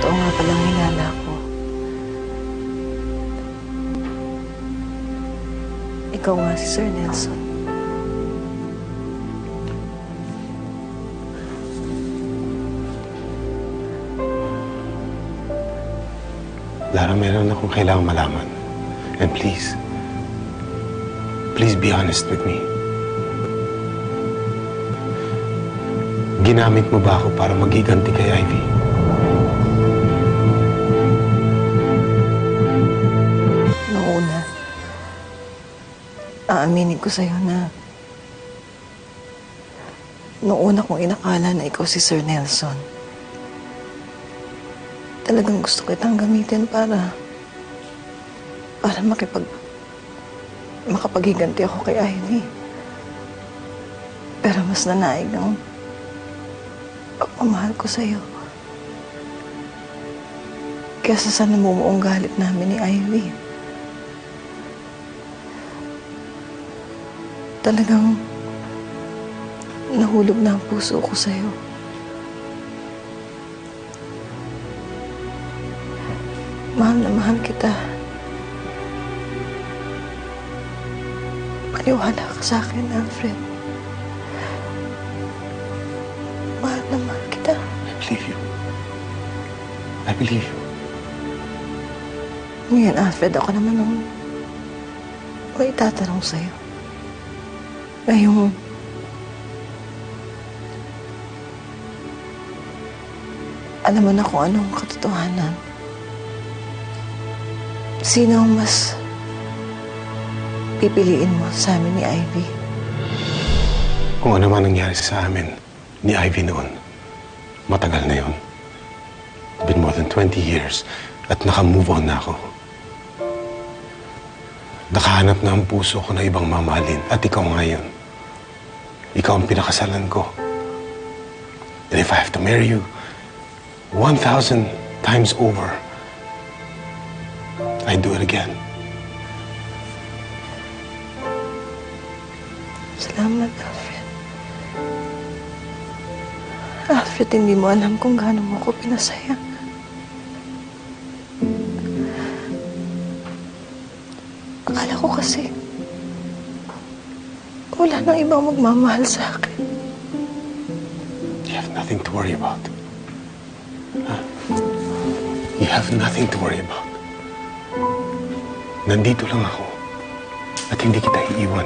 Totoo nga palang hinala ko. Ikaw nga si Sir Nelson. Lara, meron akong kailangang malaman. And please be honest with me. Ginamit mo ba ako para magiganti kay Ivy? Noong una, aaminin ko sa'yo na noong una kong inakala na ikaw si Sir Nelson, talagang gusto kitang gamitin para makapaghiganti ako kay Ivy. Pero mas nanaig ang pagmamahal ko sa'yo kaysa sa namumuong galit namin ni Ivy. Talagang nahulog na ang puso ko sa'yo. Mahal na mahal kita. Maniwala ka sa akin, Alfred. Mahal na mahal kita. I believe you. I believe you. Ngayon, Alfred, ako naman ang may itatanong sa'yo. Ngayong alam mo na kung anong katotohanan. Sino ang mas pipiliin mo sa amin ni Ivy? Kung ano man nangyari sa amin ni Ivy noon, matagal na yun. Been more than 20 years at naka-move on na ako. Nakahanap na ang puso ko na ibang mamahalin at ikaw ngayon. Ikaw ang pinakasalan ko. And if I have to marry you 1,000 times over, I'd do it again. Salamat, Alfred. Alfred, hindi mo alam kung gaano mo ako pinasayang. Akala ko kasi wala nang ibang magmamahal sa akin. You have nothing to worry about. Huh? You have nothing to worry about. Nandito lang ako at hindi kita iiwan.